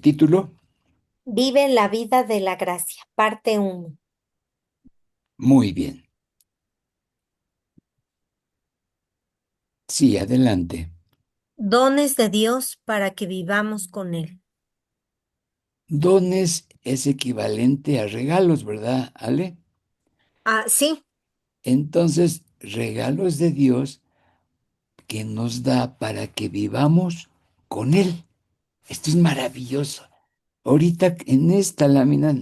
título? Vive la vida de la gracia, parte uno. Muy bien. Sí, adelante. Dones de Dios para que vivamos con Él. Dones es equivalente a regalos, ¿verdad, Ale? Ah, sí, Entonces, regalos de Dios que nos da para que vivamos con Él. Esto es maravilloso. Ahorita en esta lámina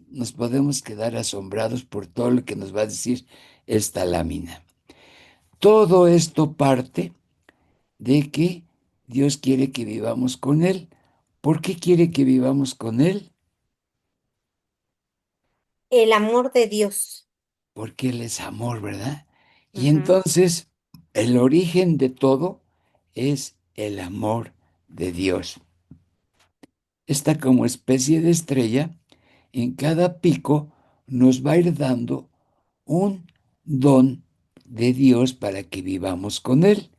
nos podemos quedar asombrados por todo lo que nos va a decir esta lámina. Todo esto parte de que Dios quiere que vivamos con Él. ¿Por qué quiere que vivamos con Él? el amor de Dios. Porque Él es amor, ¿verdad? Y Ujú. entonces el origen de todo es el amor de Dios. Esta como especie de estrella, en cada pico nos va a ir dando un don de Dios para que vivamos con Él.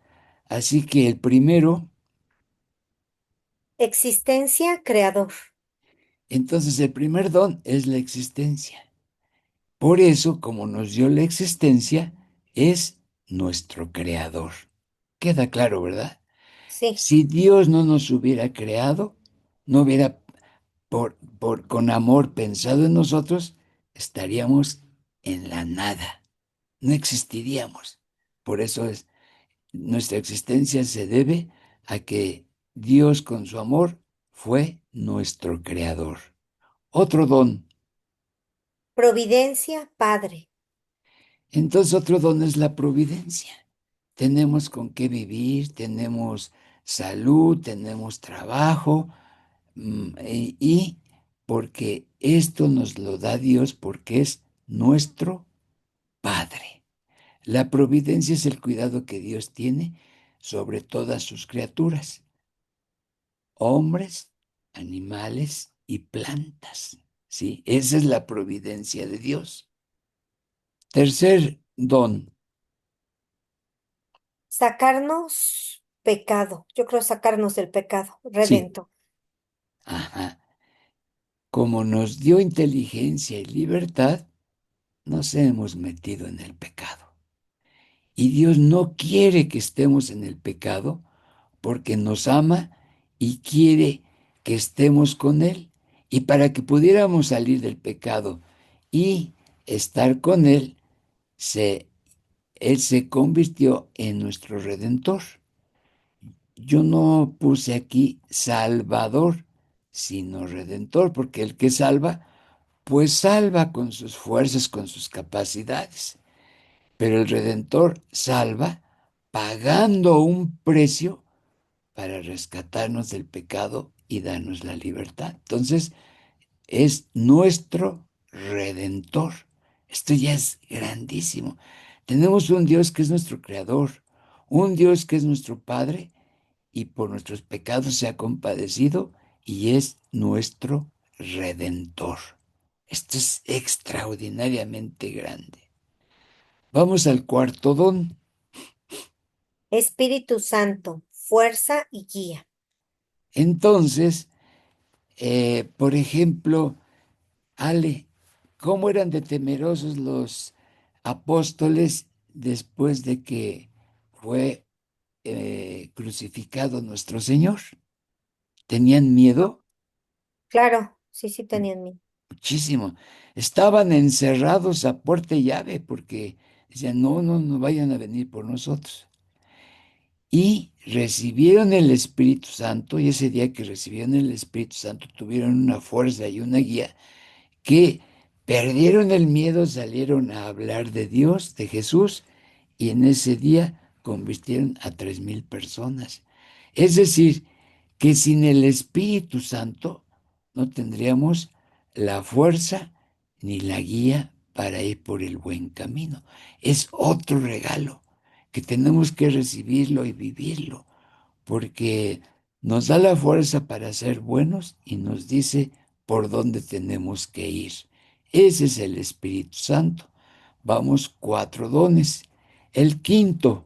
Así que el primero, Existencia, creador. entonces el primer don es la existencia. Por eso, como nos dio la existencia, es nuestro creador. Queda claro, ¿verdad? Sí, Si Dios no nos hubiera creado, no hubiera con amor pensado en nosotros, estaríamos en la nada, no existiríamos. Por eso es, nuestra existencia se debe a que Dios con su amor fue nuestro creador. Otro don. providencia, Padre. Entonces otro don es la providencia. Tenemos con qué vivir, tenemos salud, tenemos trabajo, y porque esto nos lo da Dios porque es nuestro Padre. La providencia es el cuidado que Dios tiene sobre todas sus criaturas, hombres, animales y plantas. ¿Sí? Esa es la providencia de Dios. Tercer don. Sacarnos pecado. Yo creo sacarnos del pecado. Sí. Redento. Ajá. Como nos dio inteligencia y libertad, nos hemos metido en el pecado. Y Dios no quiere que estemos en el pecado porque nos ama y quiere que estemos con Él. Y para que pudiéramos salir del pecado y estar con Él, se, Él se convirtió en nuestro redentor. Yo no puse aquí Salvador, sino redentor, porque el que salva, pues salva con sus fuerzas, con sus capacidades. Pero el Redentor salva pagando un precio para rescatarnos del pecado y darnos la libertad. Entonces, es nuestro Redentor. Esto ya es grandísimo. Tenemos un Dios que es nuestro Creador, un Dios que es nuestro Padre y por nuestros pecados se ha compadecido y es nuestro Redentor. Esto es extraordinariamente grande. Vamos al cuarto don. Espíritu Santo, fuerza y guía. Entonces, por ejemplo, Ale, ¿cómo eran de temerosos los apóstoles después de que fue crucificado nuestro Señor? ¿Tenían miedo? Claro, sí, sí tenían miedo. Muchísimo. Estaban encerrados a puerta y llave porque decían, no, no, no vayan a venir por nosotros. Y recibieron el Espíritu Santo, y ese día que recibieron el Espíritu Santo tuvieron una fuerza y una guía que perdieron el miedo, salieron a hablar de Dios, de Jesús, y en ese día convirtieron a 3000 personas. Es decir, que sin el Espíritu Santo no tendríamos la fuerza ni la guía para ir por el buen camino. Es otro regalo que tenemos que recibirlo y vivirlo, porque nos da la fuerza para ser buenos y nos dice por dónde tenemos que ir. Ese es el Espíritu Santo. Vamos, cuatro dones. El quinto,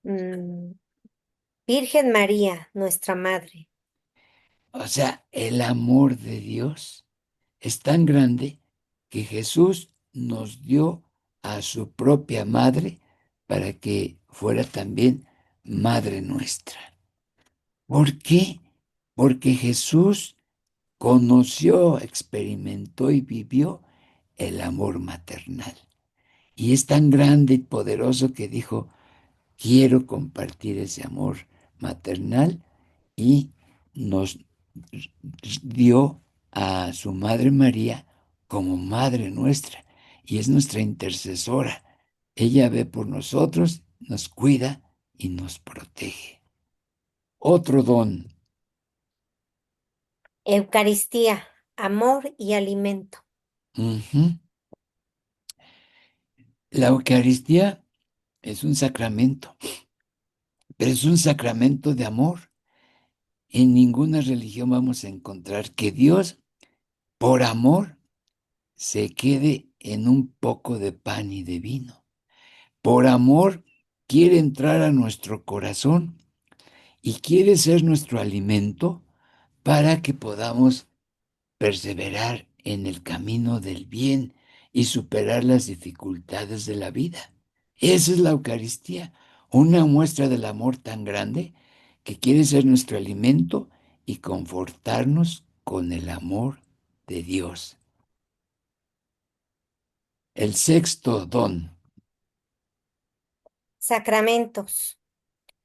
Mm, Virgen María, nuestra Madre. O sea, el amor de Dios es tan grande que Jesús nos dio a su propia madre para que fuera también madre nuestra. ¿Por qué? Porque Jesús conoció, experimentó y vivió el amor maternal. Y es tan grande y poderoso que dijo, quiero compartir ese amor maternal y nos dio a su Madre María como Madre nuestra y es nuestra intercesora. Ella ve por nosotros, nos cuida y nos protege. Otro don. Eucaristía, amor y alimento. Ujú. La Eucaristía es un sacramento, pero es un sacramento de amor. En ninguna religión vamos a encontrar que Dios, por amor, se quede en un poco de pan y de vino. Por amor, quiere entrar a nuestro corazón y quiere ser nuestro alimento para que podamos perseverar en el camino del bien y superar las dificultades de la vida. Esa es la Eucaristía, una muestra del amor tan grande que quiere ser nuestro alimento y confortarnos con el amor de Dios. El sexto don. Sacramentos,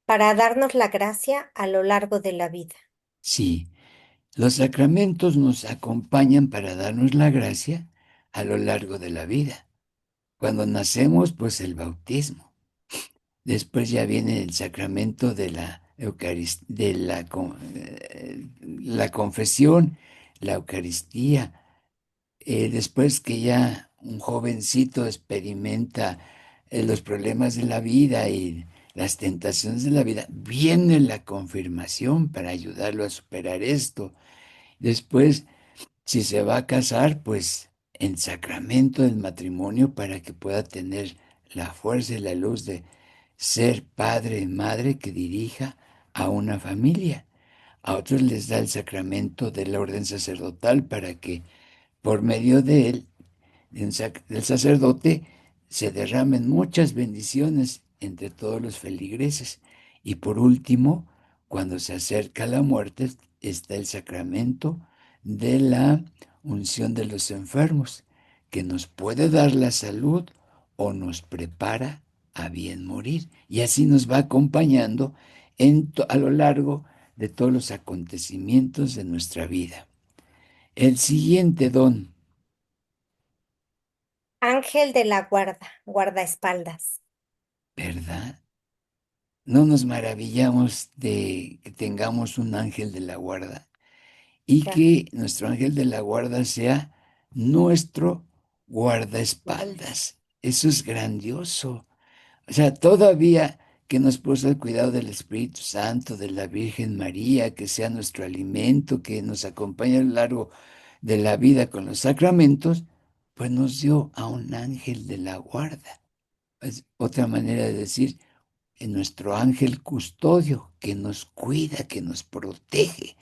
para darnos la gracia a lo largo de la vida. Sí, los sacramentos nos acompañan para darnos la gracia a lo largo de la vida. Cuando nacemos, pues el bautismo. Después ya viene el sacramento de la la confesión, la Eucaristía. Después que ya un jovencito experimenta los problemas de la vida y las tentaciones de la vida, viene la confirmación para ayudarlo a superar esto. Después, si se va a casar, pues en sacramento del matrimonio para que pueda tener la fuerza y la luz de ser padre y madre que dirija a una familia. A otros les da el sacramento de la orden sacerdotal para que por medio de él, del sacerdote, se derramen muchas bendiciones entre todos los feligreses. Y por último, cuando se acerca la muerte, está el sacramento de la unción de los enfermos, que nos puede dar la salud o nos prepara a bien morir. Y así nos va acompañando a lo largo de todos los acontecimientos de nuestra vida. El siguiente don, Ángel de la guarda, guardaespaldas. ¿verdad? No nos maravillamos de que tengamos un ángel de la guarda y Claro. que nuestro ángel de la guarda sea nuestro guardaespaldas. Eso es grandioso. O sea, todavía que nos puso el cuidado del Espíritu Santo, de la Virgen María, que sea nuestro alimento, que nos acompañe a lo largo de la vida con los sacramentos, pues nos dio a un ángel de la guarda. Es otra manera de decir, en nuestro ángel custodio que nos cuida, que nos protege.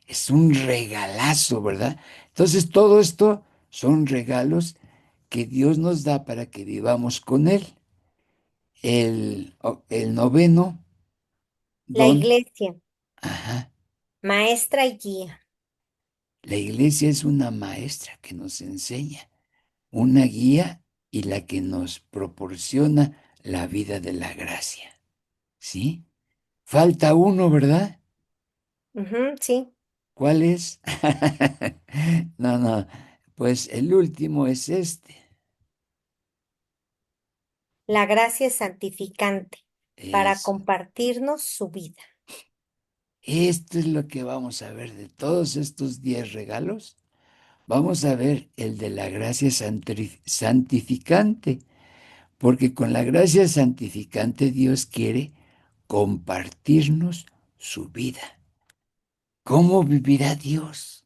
Es un regalazo, ¿verdad? Entonces, todo esto son regalos que Dios nos da para que vivamos con Él. El noveno La don, iglesia, ajá, maestra y guía. la iglesia es una maestra que nos enseña, una guía y la que nos proporciona la vida de la gracia. ¿Sí? Falta uno, ¿verdad? Ujú, sí, ¿Cuál es? No, no, pues el último es este. la gracia es santificante para Eso. compartirnos su vida. Esto es lo que vamos a ver de todos estos 10 regalos. Vamos a ver el de la gracia santificante, porque con la gracia santificante Dios quiere compartirnos su vida. ¿Cómo vivirá Dios?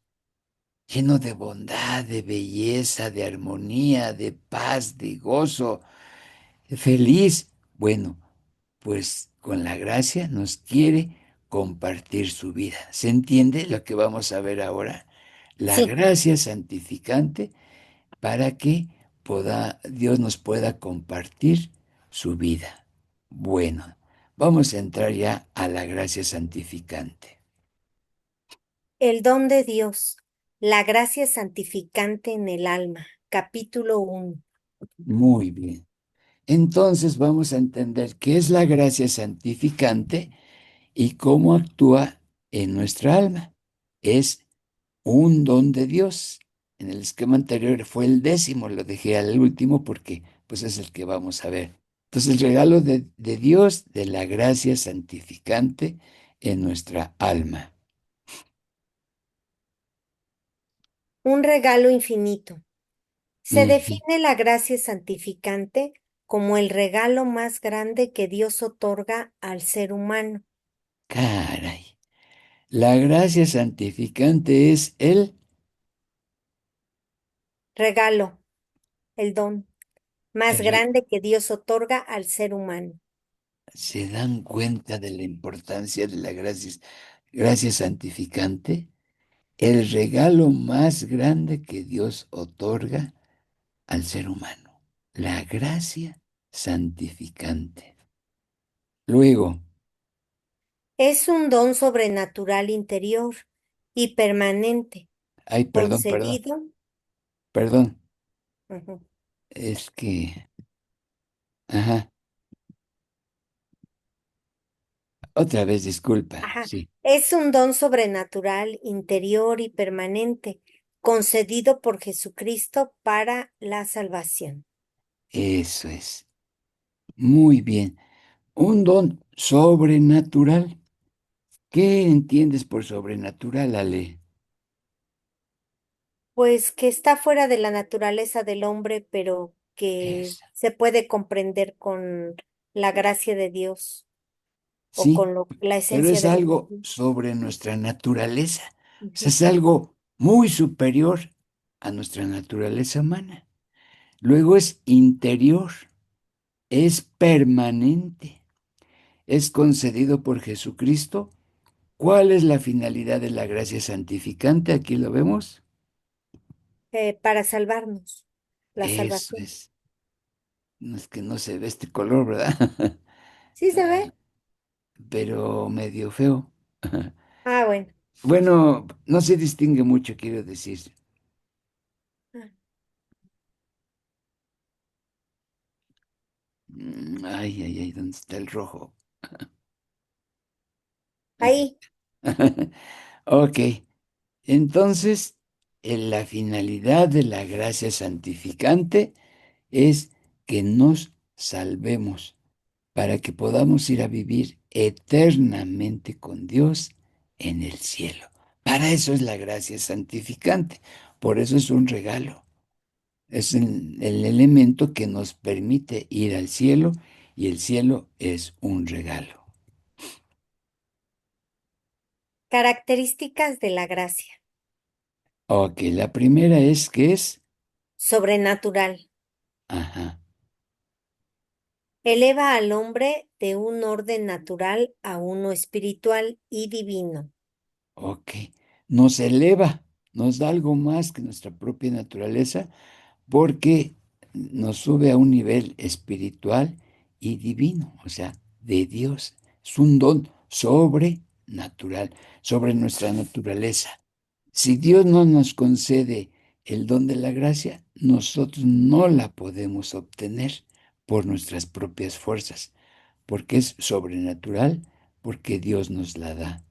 Lleno de bondad, de belleza, de armonía, de paz, de gozo, feliz. Bueno, pues con la gracia nos quiere compartir su vida. ¿Se entiende lo que vamos a ver ahora? La Sí, gracia santificante para que Dios nos pueda compartir su vida. Bueno, vamos a entrar ya a la gracia santificante. el don de Dios, la gracia santificante en el alma, capítulo 1. Muy bien. Entonces vamos a entender qué es la gracia santificante y cómo actúa en nuestra alma. Es un don de Dios. En el esquema anterior fue el décimo, lo dejé al último porque pues es el que vamos a ver. Entonces el regalo de Dios de la gracia santificante en nuestra alma. Un regalo infinito. Se Ujú. define la gracia santificante como el regalo más grande que Dios otorga al ser humano. Caray. La gracia santificante es Regalo, el don más el re- grande que Dios otorga al ser humano. ¿Se dan cuenta de la importancia de la gracia santificante? El regalo más grande que Dios otorga al ser humano, la gracia santificante. Luego, Es un don sobrenatural interior y permanente, ay, concedido. perdón, Ujú. es que, ajá, otra vez disculpa, Ajá. sí, Es un don sobrenatural, interior y permanente, concedido por Jesucristo para la salvación. eso es, muy bien. Un don sobrenatural. ¿Qué entiendes por sobrenatural, Ale? Pues que está fuera de la naturaleza del hombre, pero que Eso. se puede comprender con la gracia de Dios o Sí, con la pero esencia es de Dios. algo sobre nuestra naturaleza. O sea, Ujú. es algo muy superior a nuestra naturaleza humana. Luego es interior, es permanente, es concedido por Jesucristo. ¿Cuál es la finalidad de la gracia santificante? Aquí lo vemos. Para salvarnos, la Eso salvación. es. No es que no se ve este color, ¿verdad? ¿Sí se Ah, ve? pero medio feo. Ah, bueno. Bueno, no se distingue mucho, quiero decir. Ah, Ay, ay, ay, ¿dónde está el rojo? Aquí. ahí, Ok, entonces, la finalidad de la gracia santificante es que nos salvemos para que podamos ir a vivir eternamente con Dios en el cielo. Para eso es la gracia santificante, por eso es un regalo, es el elemento que nos permite ir al cielo y el cielo es un regalo. características de la gracia. Ok, la primera es que es, Sobrenatural. ajá, Eleva al hombre de un orden natural a uno espiritual y divino. ok, nos eleva, nos da algo más que nuestra propia naturaleza porque nos sube a un nivel espiritual y divino, o sea, de Dios. Es un don sobrenatural, sobre nuestra naturaleza. Si Dios no nos concede el don de la gracia, nosotros no la podemos obtener por nuestras propias fuerzas, porque es sobrenatural, porque Dios nos la da.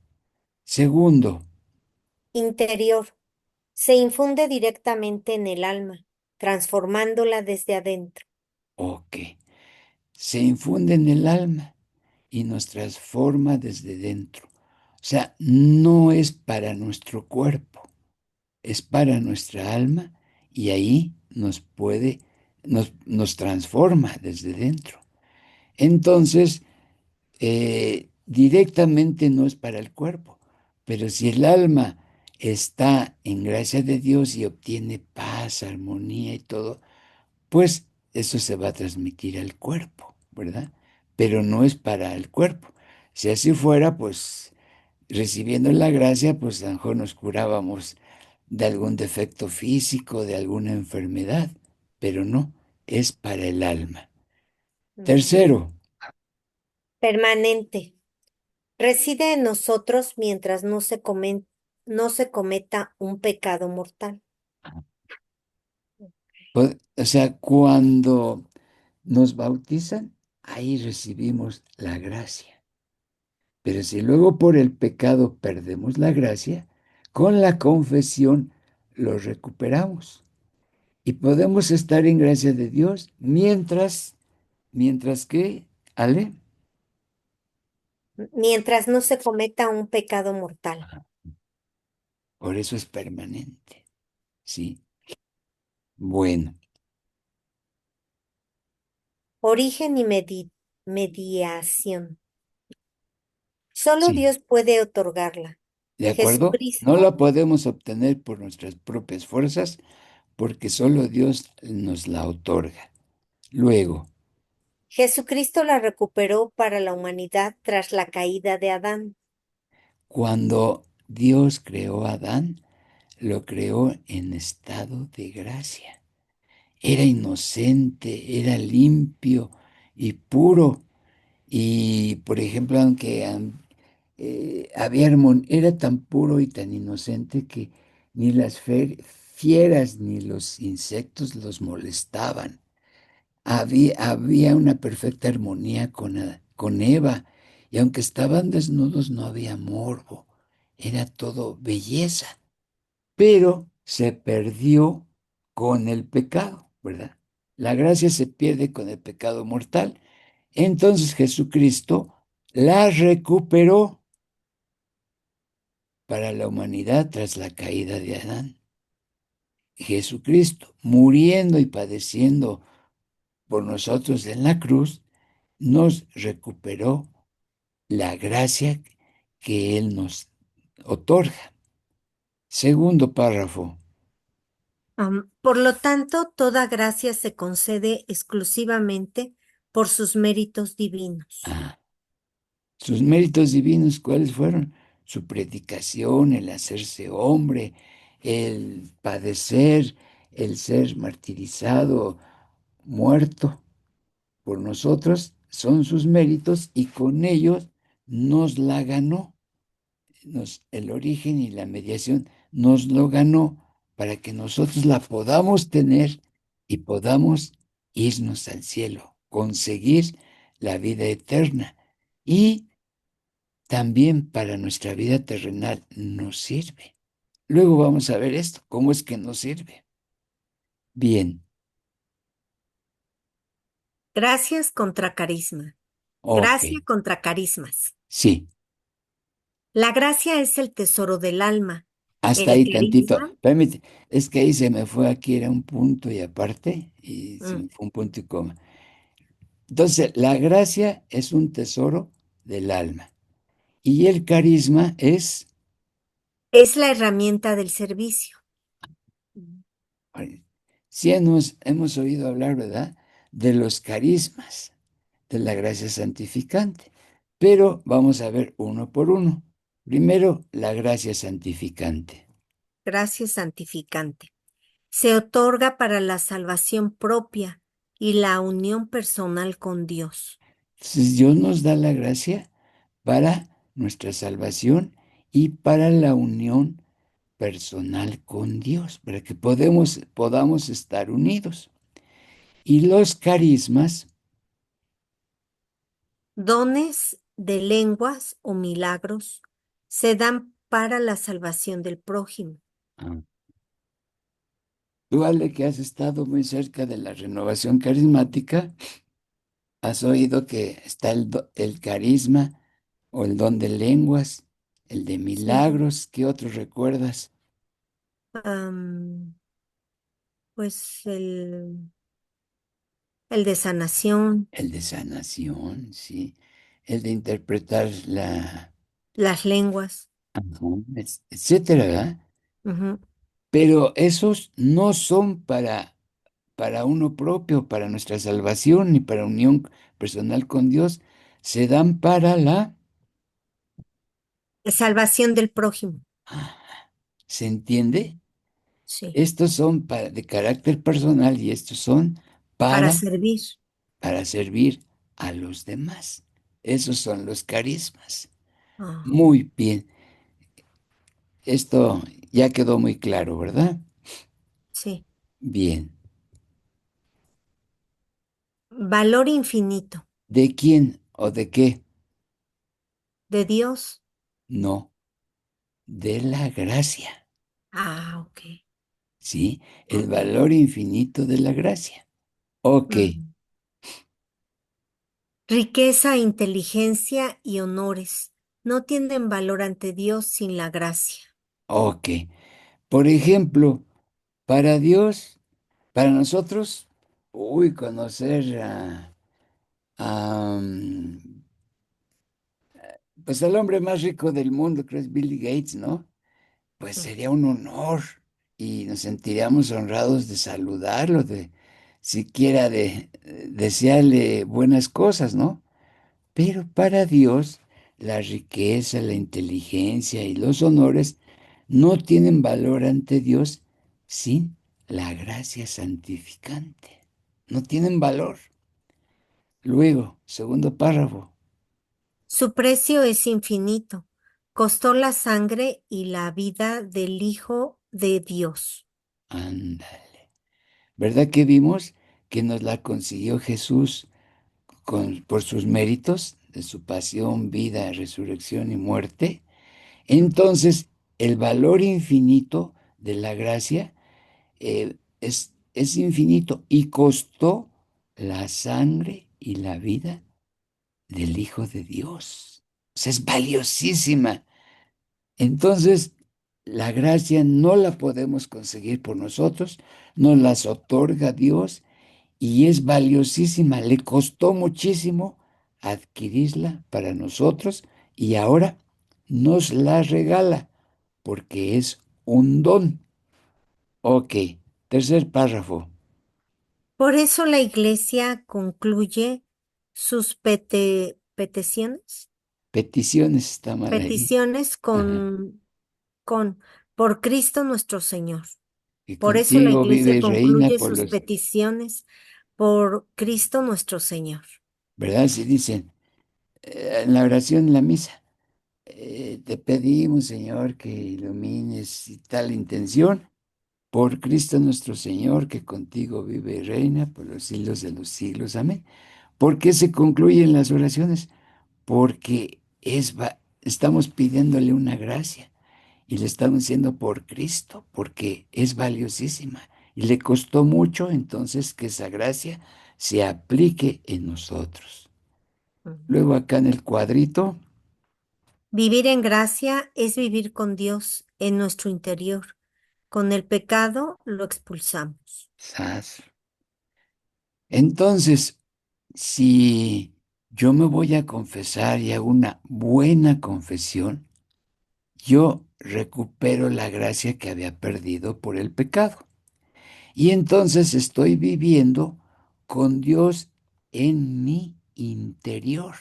Segundo, Interior. Se infunde directamente en el alma, transformándola desde adentro. ok, se infunde en el alma y nos transforma desde dentro. O sea, no es para nuestro cuerpo, es para nuestra alma y ahí nos transforma desde dentro. Entonces, directamente no es para el cuerpo, pero si el alma está en gracia de Dios y obtiene paz, armonía y todo, pues eso se va a transmitir al cuerpo, ¿verdad? Pero no es para el cuerpo. Si así fuera, pues Recibiendo la gracia, pues a lo mejor nos curábamos de algún defecto físico, de alguna enfermedad, pero no, es para el alma. Mm. Tercero, Permanente. Reside en nosotros mientras no se cometa un pecado mortal. o sea, cuando nos bautizan, ahí recibimos la gracia. Pero si luego por el pecado perdemos la gracia, con la confesión lo recuperamos. Y podemos estar en gracia de Dios mientras que, Ale, Mientras no se cometa un pecado mortal. por eso es permanente. Sí, bueno, Origen y mediación. Solo sí, Dios puede otorgarla. ¿de acuerdo? No Jesucristo, la podemos obtener por nuestras propias fuerzas porque solo Dios nos la otorga. Luego, Jesucristo la recuperó para la humanidad tras la caída de Adán. cuando Dios creó a Adán, lo creó en estado de gracia. Era inocente, era limpio y puro. Y, por ejemplo, aunque era tan puro y tan inocente que ni las fieras ni los insectos los molestaban. Había una perfecta armonía con Eva, y aunque estaban desnudos no había morbo, era todo belleza, pero se perdió con el pecado, ¿verdad? La gracia se pierde con el pecado mortal. Entonces Jesucristo la recuperó para la humanidad tras la caída de Adán. Jesucristo, muriendo y padeciendo por nosotros en la cruz, nos recuperó la gracia que Él nos otorga. Segundo párrafo. Por lo tanto, toda gracia se concede exclusivamente por sus méritos divinos. Ah, sus méritos divinos, ¿cuáles fueron? Su predicación, el hacerse hombre, el padecer, el ser martirizado, muerto por nosotros, son sus méritos y con ellos nos la ganó. El origen y la mediación nos lo ganó para que nosotros la podamos tener y podamos irnos al cielo, conseguir la vida eterna. Y también para nuestra vida terrenal nos sirve. Luego vamos a ver esto, cómo es que nos sirve. Bien, Gracias contra carisma. ok, Gracia contra carismas. sí, La gracia es el tesoro del alma. hasta El ahí tantito. carisma, Permite, es que ahí se me fue, aquí era un punto y aparte, y se mm, me fue un punto y coma. Entonces, la gracia es un tesoro del alma y el carisma es, es la herramienta del servicio. ay, sí hemos oído hablar, ¿verdad? De los carismas, de la gracia santificante, pero vamos a ver uno por uno. Primero, la gracia santificante. Gracia santificante. Se otorga para la salvación propia y la unión personal con Dios. Entonces, Dios nos da la gracia para nuestra salvación y para la unión personal con Dios, para que podamos estar unidos. Y los carismas, Dones de lenguas o milagros se dan para la salvación del prójimo. ah, tú, Ale, que has estado muy cerca de la renovación carismática, has oído que está el carisma o el don de lenguas, el de Sí. milagros. ¿Qué otros recuerdas? Am, pues el de sanación, El de sanación, sí. El de interpretar las lenguas. ajá, etcétera, ¿verdad? Ujú. Pero esos no son para uno propio, para nuestra salvación, ni para unión personal con Dios. Se dan para la Salvación del prójimo. Ah, ¿se entiende? Sí. Estos son de carácter personal y estos son Para para, servir. para servir a los demás. Esos son los carismas. Ah, Muy bien. Esto ya quedó muy claro, ¿verdad? sí. Bien. Valor infinito ¿De quién o de qué? de Dios. No, de la gracia. Ah, ok. ¿Sí? El Ok. valor infinito de la gracia. Ok, Mm. Riqueza, inteligencia y honores no tienen valor ante Dios sin la gracia. ok. Por ejemplo, para Dios, para nosotros, uy, conocer pues al hombre más rico del mundo, creo es Bill Gates, ¿no? Pues Mm. sería un honor y nos sentiríamos honrados de saludarlo, de siquiera de desearle buenas cosas, ¿no? Pero para Dios, la riqueza, la inteligencia y los honores no tienen valor ante Dios sin la gracia santificante. No tienen valor. Luego, segundo párrafo. Su precio es infinito. Costó la sangre y la vida del Hijo de Dios. Ándale. ¿Verdad que vimos que nos la consiguió Jesús por sus méritos de su pasión, vida, resurrección y muerte? Entonces, el valor infinito de la gracia es infinito y costó la sangre y la vida del Hijo de Dios. O sea, es valiosísima. Entonces, la gracia no la podemos conseguir por nosotros, nos las otorga Dios y es valiosísima. Le costó muchísimo adquirirla para nosotros y ahora nos la regala porque es un don. Ok, tercer párrafo. Por eso la Iglesia concluye sus peticiones, Peticiones está mal ahí. peticiones Ajá. con por Cristo nuestro Señor. Y Por eso la contigo vive Iglesia y reina concluye por sus los, peticiones por Cristo nuestro Señor. ¿verdad? Si dicen en la oración, en la misa, te pedimos, Señor, que ilumines y tal intención por Cristo nuestro Señor, que contigo vive y reina por los siglos de los siglos. Amén. ¿Por qué se concluyen las oraciones? Porque estamos pidiéndole una gracia y le estamos diciendo por Cristo, porque es valiosísima y le costó mucho entonces que esa gracia se aplique en nosotros. Mm. Luego acá en el cuadrito, Vivir en gracia es vivir con Dios en nuestro interior. Con el pecado lo expulsamos. ¡zas! Entonces, si yo me voy a confesar y hago una buena confesión, yo recupero la gracia que había perdido por el pecado. Y entonces estoy viviendo con Dios en mi interior.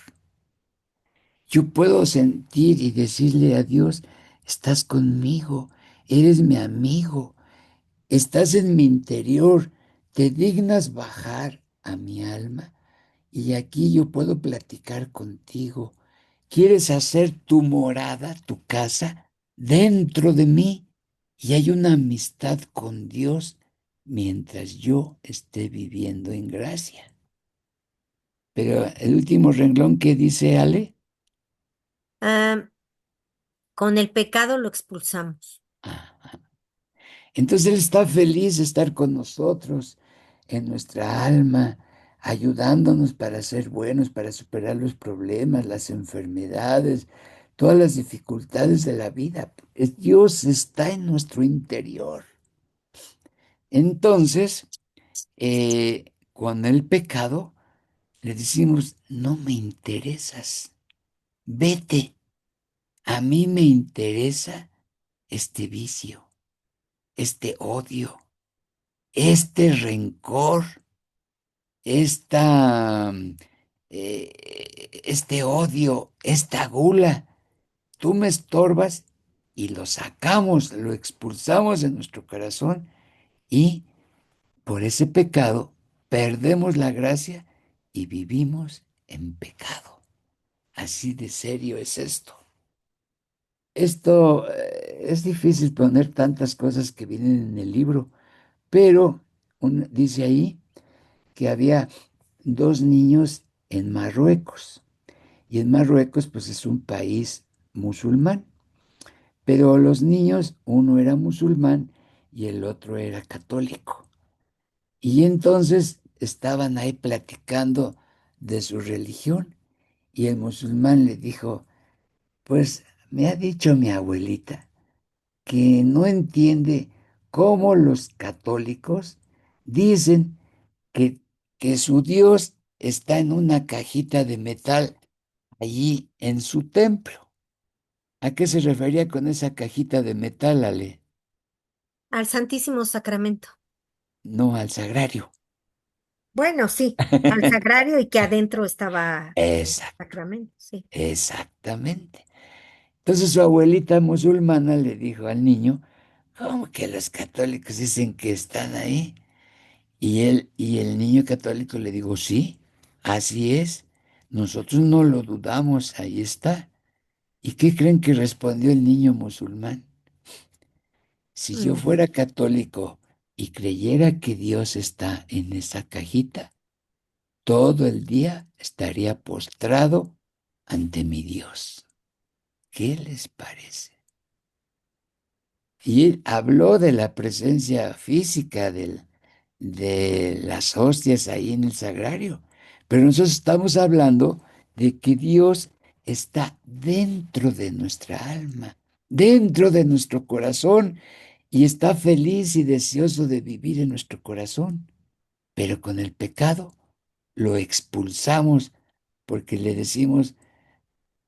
Yo puedo sentir y decirle a Dios, estás conmigo, eres mi amigo, estás en mi interior, te dignas bajar a mi alma y aquí yo puedo platicar contigo. ¿Quieres hacer tu morada, tu casa, dentro de mí? Y hay una amistad con Dios mientras yo esté viviendo en gracia. Pero el último renglón que dice Ale, Ah, con el pecado lo expulsamos. ah, entonces Él está feliz de estar con nosotros en nuestra alma, ayudándonos para ser buenos, para superar los problemas, las enfermedades, todas las dificultades de la vida. Dios está en nuestro interior. Entonces, con el pecado, le decimos, no me interesas, vete, a mí me interesa este vicio, este odio, este rencor, esta, este odio, esta gula. tú me estorbas y lo sacamos, lo expulsamos de nuestro corazón y por ese pecado perdemos la gracia y vivimos en pecado. Así de serio es esto. Esto es difícil poner tantas cosas que vienen en el libro, pero dice ahí que había dos niños en Marruecos. Y en Marruecos, pues es un país musulmán. Pero los niños, uno era musulmán y el otro era católico. Y entonces estaban ahí platicando de su religión. Y el musulmán le dijo, pues me ha dicho mi abuelita que no entiende cómo los católicos dicen que, que su Dios está en una cajita de metal allí en su templo. ¿A qué se refería con esa cajita de metal, Ale? Al Santísimo Sacramento. No al sagrario. Bueno, sí, al sagrario y que adentro estaba Exact- Sacramento, sí. exactamente. Entonces su abuelita musulmana le dijo al niño, ¿cómo que los católicos dicen que están ahí? Y el niño católico le dijo, sí, así es. Nosotros no lo dudamos, ahí está. ¿Y qué creen que respondió el niño musulmán? Si yo Mm, fuera católico y creyera que Dios está en esa cajita, todo el día estaría postrado ante mi Dios. ¿Qué les parece? Y él habló de la presencia física de las hostias ahí en el sagrario. Pero nosotros estamos hablando de que Dios está dentro de nuestra alma, dentro de nuestro corazón, y está feliz y deseoso de vivir en nuestro corazón. Pero con el pecado lo expulsamos porque le decimos,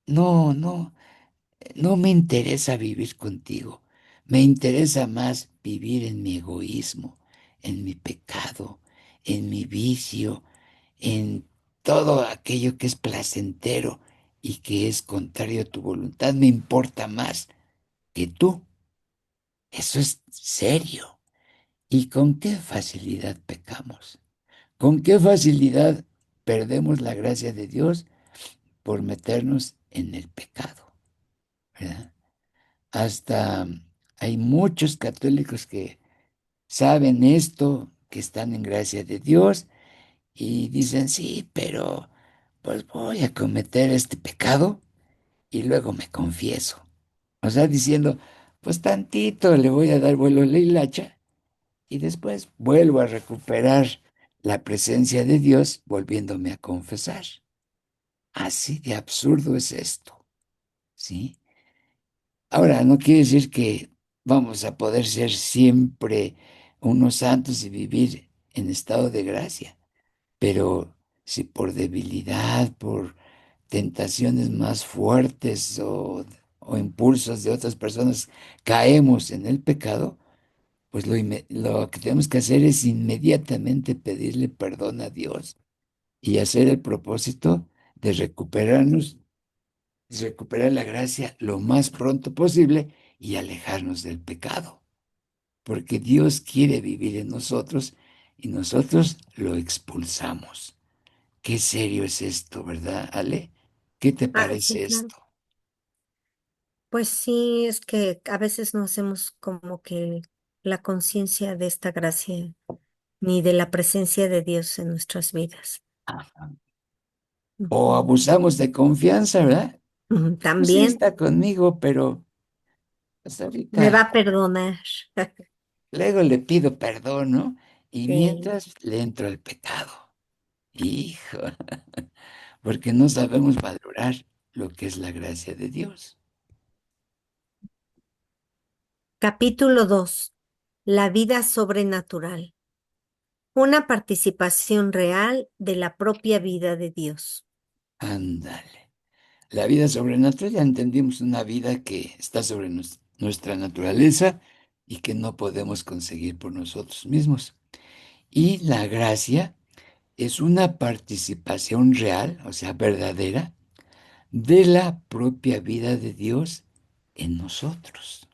no, no, no me interesa vivir contigo. Me interesa más vivir en mi egoísmo, en mi pecado, en mi vicio, en todo aquello que es placentero y que es contrario a tu voluntad. Me importa más que tú. Eso es serio. ¿Y con qué facilidad pecamos? ¿Con qué facilidad perdemos la gracia de Dios por meternos en el pecado? ¿Verdad? Hasta hay muchos católicos que saben esto, que están en gracia de Dios y dicen, sí, pero pues voy a cometer este pecado y luego me confieso. O sea, diciendo, pues tantito le voy a dar vuelo a la hilacha y después vuelvo a recuperar la presencia de Dios volviéndome a confesar. Así de absurdo es esto, ¿sí? Ahora, no quiere decir que vamos a poder ser siempre unos santos y vivir en estado de gracia, pero si por debilidad, por tentaciones más fuertes o impulsos de otras personas caemos en el pecado, pues lo que tenemos que hacer es inmediatamente pedirle perdón a Dios y hacer el propósito de recuperar la gracia lo más pronto posible y alejarnos del pecado, porque Dios quiere vivir en nosotros y nosotros lo expulsamos. Qué serio es esto, ¿verdad, Ale? ¿Qué te Ah, sí, parece claro. esto? Pues sí, es que a veces no hacemos como que la conciencia de esta gracia ni de la presencia de Dios en nuestras vidas. Ajá. O Ujú. abusamos de confianza, ¿verdad? Ujú, Pues sí también está conmigo, pero hasta me va ahorita a perdonar. luego le pido perdón, ¿no? Y Sí. mientras le entro al pecado. Hijo, porque no sabemos valorar lo que es la gracia de Dios. Capítulo 2. La vida sobrenatural. Una participación real de la propia vida de Dios. Ándale. La vida sobrenatural, ya entendimos una vida que está sobre nuestra naturaleza y que no podemos conseguir por nosotros mismos. Y la gracia es una participación real, o sea, verdadera, de la propia vida de Dios en nosotros.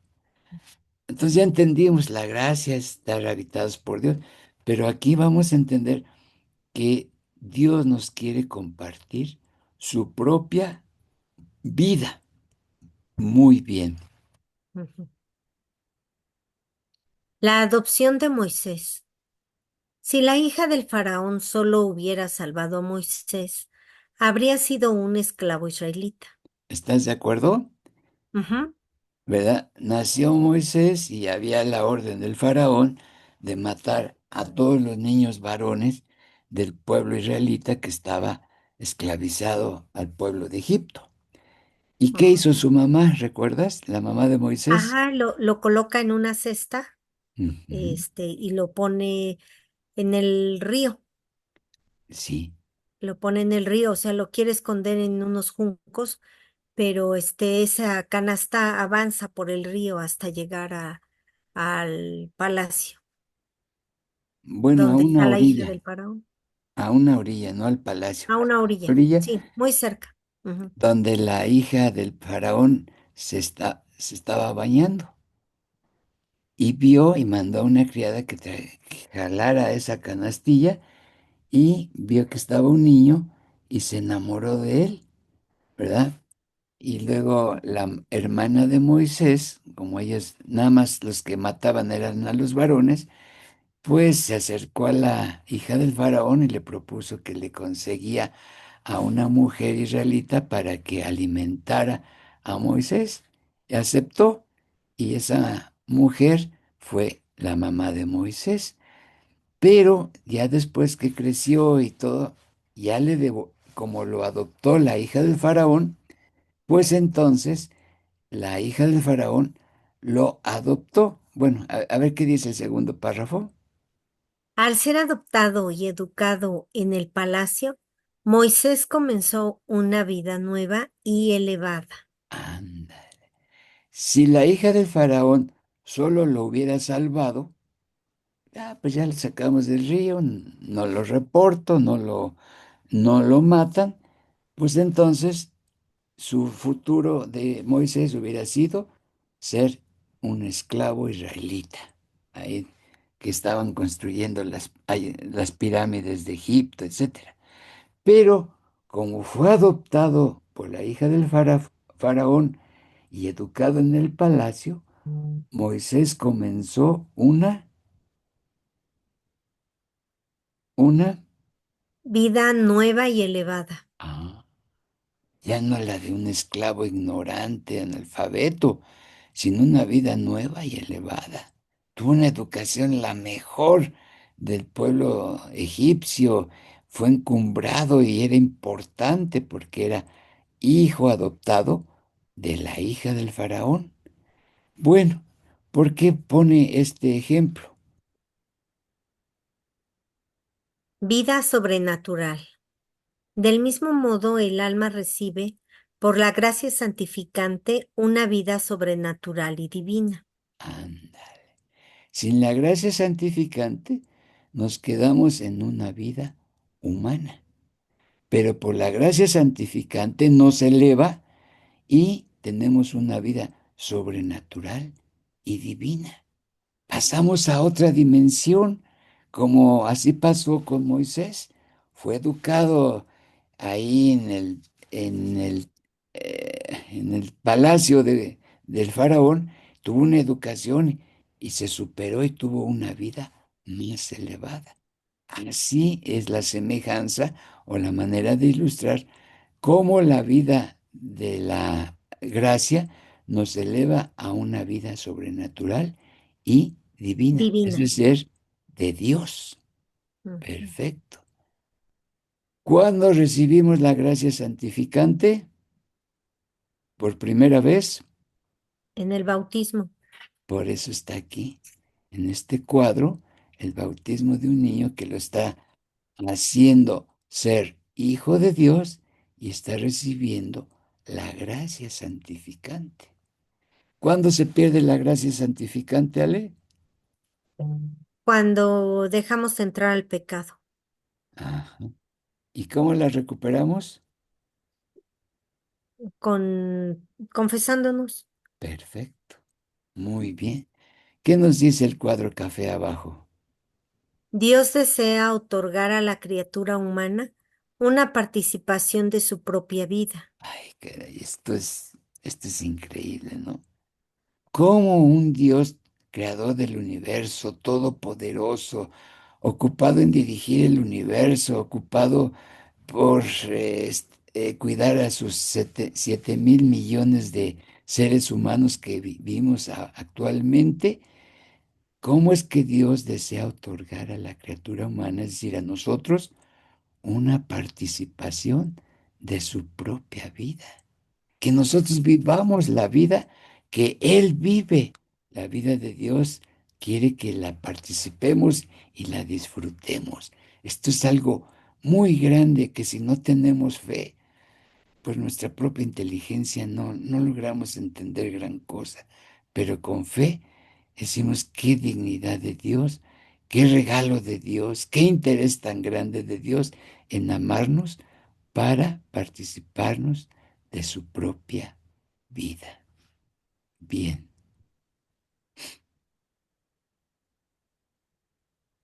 Entonces ya entendimos la gracia, estar habitados por Dios, pero aquí vamos a entender que Dios nos quiere compartir su propia vida. Muy bien. Ujú. La adopción de Moisés. Si la hija del faraón solo hubiera salvado a Moisés, habría sido un esclavo israelita. ¿Estás de acuerdo? Ujú, ¿Verdad? Nació Moisés y había la orden del faraón de matar a todos los niños varones del pueblo israelita que estaba esclavizado al pueblo de Egipto. ¿Y qué ujú. hizo su mamá? ¿Recuerdas? La mamá de Moisés. Ajá, lo coloca en una cesta, Ujú. y lo pone en el río. Sí. Lo pone en el río, o sea, lo quiere esconder en unos juncos, pero esa canasta avanza por el río hasta llegar al palacio, Bueno, donde está la hija del faraón. a una orilla, no al palacio. A una A la orilla, orilla sí, muy cerca. Ujú, donde la hija del faraón se estaba bañando y vio y mandó a una criada que jalara esa canastilla y vio que estaba un niño y se enamoró de él, ¿verdad? Y luego la hermana de Moisés, como ellas nada más los que mataban eran a los varones, pues se acercó a la hija del faraón y le propuso que le conseguía a una mujer israelita para que alimentara a Moisés. Y aceptó, y esa mujer fue la mamá de Moisés. Pero ya después que creció y todo, ya como lo adoptó la hija del faraón, pues entonces la hija del faraón lo adoptó. Bueno, a ver qué dice el segundo párrafo. al ser adoptado y educado en el palacio, Moisés comenzó una vida nueva y elevada. Anda. Si la hija del faraón solo lo hubiera salvado, pues ya lo sacamos del río, no lo reporto, no lo matan, pues entonces su futuro de Moisés hubiera sido ser un esclavo israelita, ahí que estaban construyendo las pirámides de Egipto, etcétera. Pero como fue adoptado por la hija del faraón y educado en el palacio, Moisés comenzó una, Vida nueva y elevada. ah, ya no la de un esclavo ignorante, analfabeto, sino una vida nueva y elevada. Tuvo una educación la mejor del pueblo egipcio, fue encumbrado y era importante porque era hijo adoptado de la hija del faraón. Bueno, ¿por qué pone este ejemplo? Vida sobrenatural. Del mismo modo, el alma recibe, por la gracia santificante, una vida sobrenatural y divina. Anda. Sin la gracia santificante, nos quedamos en una vida humana, pero por la gracia santificante nos eleva y tenemos una vida sobrenatural y divina. Pasamos a otra dimensión, como así pasó con Moisés. Fue educado ahí en el palacio del faraón, tuvo una educación y se superó y tuvo una vida más elevada. Así es la semejanza o la manera de ilustrar cómo la vida de la gracia nos eleva a una vida sobrenatural y divina, es Divina. decir, de Dios. Ujú. Perfecto. ¿Cuándo recibimos la gracia santificante? Por primera vez, En el bautismo. por eso está aquí, en este cuadro, el bautismo de un niño que lo está haciendo ser hijo de Dios y está recibiendo la gracia santificante. ¿Cuándo se pierde la gracia santificante, Ale? Cuando dejamos entrar al pecado. Ajá. ¿Y cómo la recuperamos? confesándonos. Perfecto. Muy bien. ¿Qué nos dice el cuadro café abajo? Dios desea otorgar a la criatura humana una participación de su propia vida. Ay, caray, esto es increíble, ¿no? Cómo un Dios creador del universo, todopoderoso, ocupado en dirigir el universo, ocupado por cuidar a sus 7.000 millones de seres humanos que vivimos actualmente, ¿cómo es que Dios desea otorgar a la criatura humana, es decir, a nosotros, una participación de su propia vida? Que nosotros vivamos la vida que Él vive. La vida de Dios quiere que la participemos y la disfrutemos. Esto es algo muy grande que si no tenemos fe, pues nuestra propia inteligencia no logramos entender gran cosa. Pero con fe decimos qué dignidad de Dios, qué regalo de Dios, qué interés tan grande de Dios en amarnos para participarnos de su propia vida. Bien.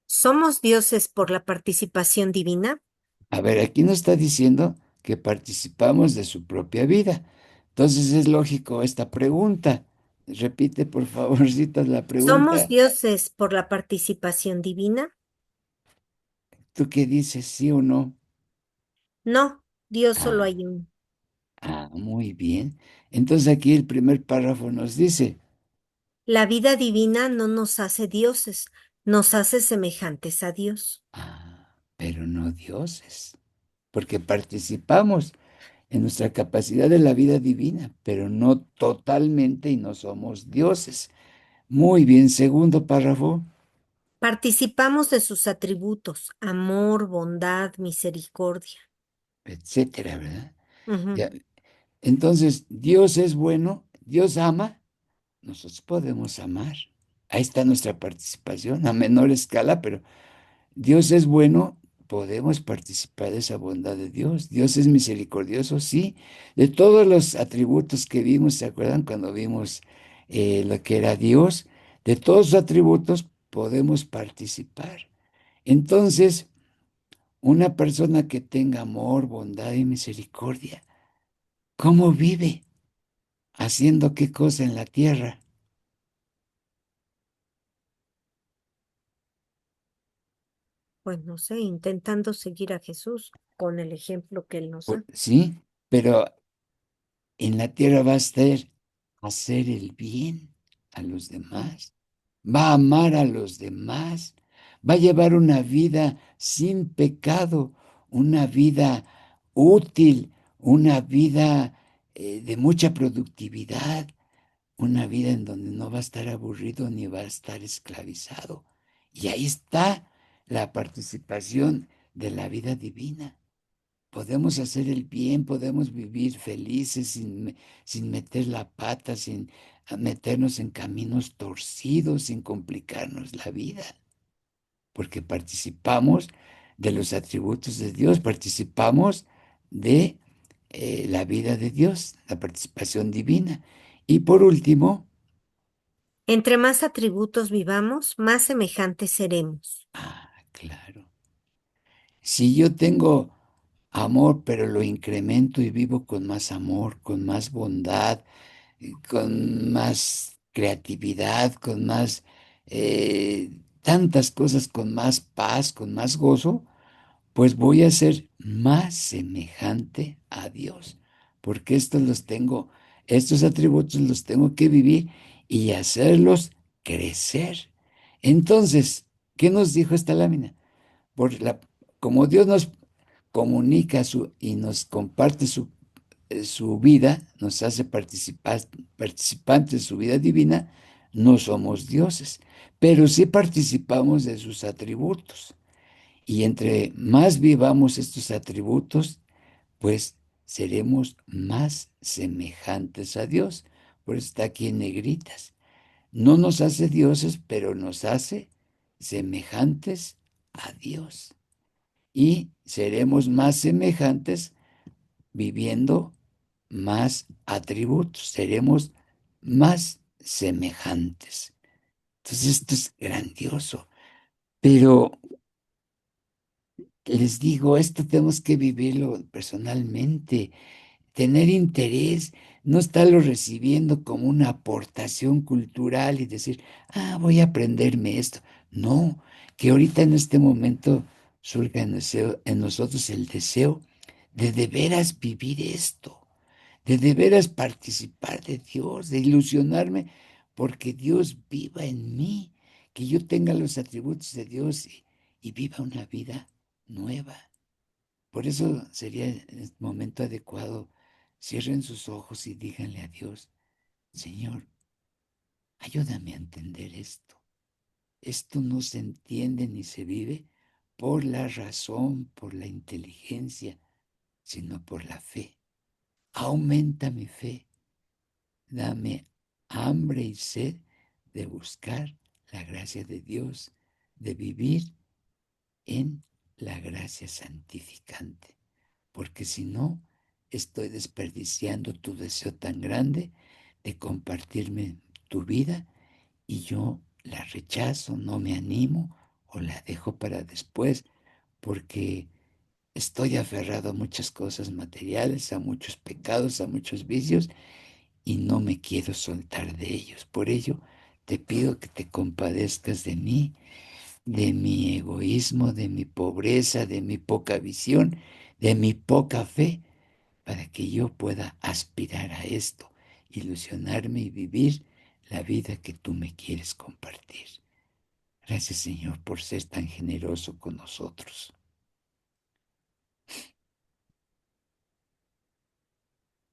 ¿Somos dioses por la participación divina? A ver, aquí nos está diciendo que participamos de su propia vida. Entonces es lógico esta pregunta. Repite, por favorcito, la ¿Somos pregunta. dioses por la participación divina? ¿Tú qué dices, sí o no? No, Dios solo Ah, hay uno. muy bien. Entonces aquí el primer párrafo nos dice, La vida divina no nos hace dioses, nos hace semejantes a Dios. pero no dioses, porque participamos en nuestra capacidad de la vida divina, pero no totalmente y no somos dioses. Muy bien, segundo párrafo, Participamos de sus atributos, amor, bondad, misericordia. etcétera, ¿verdad? Ujú. Ya, entonces, Dios es bueno, Dios ama, nosotros podemos amar. Ahí está nuestra participación a menor escala, pero Dios es bueno, podemos participar de esa bondad de Dios. Dios es misericordioso, sí. De todos los atributos que vimos, ¿se acuerdan cuando vimos lo que era Dios? De todos los atributos podemos participar. Entonces, una persona que tenga amor, bondad y misericordia, ¿cómo vive? ¿Haciendo qué cosa en la tierra? Pues no sé, intentando seguir a Jesús con el ejemplo que Él nos Pues, da. sí, pero en la tierra va a ser hacer el bien a los demás, va a amar a los demás, va a llevar una vida sin pecado, una vida útil, una vida de mucha productividad, una vida en donde no va a estar aburrido ni va a estar esclavizado. Y ahí está la participación de la vida divina. Podemos hacer el bien, podemos vivir felices sin meter la pata, sin meternos en caminos torcidos, sin complicarnos la vida, porque participamos de los atributos de Dios, participamos de la vida de Dios, la participación divina. Y por último, Entre más atributos vivamos, más semejantes seremos. claro, si yo tengo amor, pero lo incremento y vivo con más amor, con más bondad, con más creatividad, con más tantas cosas, con más paz, con más gozo, pues voy a ser más semejante a Dios, porque estos atributos los tengo que vivir y hacerlos crecer. Entonces, ¿qué nos dijo esta lámina? Por la, como Dios nos comunica y nos comparte su vida, nos hace participantes de su vida divina, no somos dioses, pero sí participamos de sus atributos. Y entre más vivamos estos atributos, pues seremos más semejantes a Dios. Por eso está aquí en negritas. No nos hace dioses, pero nos hace semejantes a Dios. Y seremos más semejantes viviendo más atributos, seremos más semejantes. Entonces esto es grandioso, pero les digo, esto tenemos que vivirlo personalmente, tener interés, no estarlo recibiendo como una aportación cultural y decir, voy a aprenderme esto. No, que ahorita en este momento surja en nosotros el deseo de veras vivir esto, de veras participar de Dios, de ilusionarme porque Dios viva en mí, que yo tenga los atributos de Dios y viva una vida nueva. Por eso sería el momento adecuado. Cierren sus ojos y díganle a Dios, Señor, ayúdame a entender esto. Esto no se entiende ni se vive por la razón, por la inteligencia, sino por la fe. Aumenta mi fe. Dame hambre y sed de buscar la gracia de Dios, de vivir en la gracia santificante, porque si no, estoy desperdiciando tu deseo tan grande de compartirme tu vida y yo la rechazo, no me animo o la dejo para después, porque estoy aferrado a muchas cosas materiales, a muchos pecados, a muchos vicios y no me quiero soltar de ellos. Por ello, te pido que te compadezcas de mí, de mi egoísmo, de mi pobreza, de mi poca visión, de mi poca fe, para que yo pueda aspirar a esto, ilusionarme y vivir la vida que tú me quieres compartir. Gracias, Señor, por ser tan generoso con nosotros.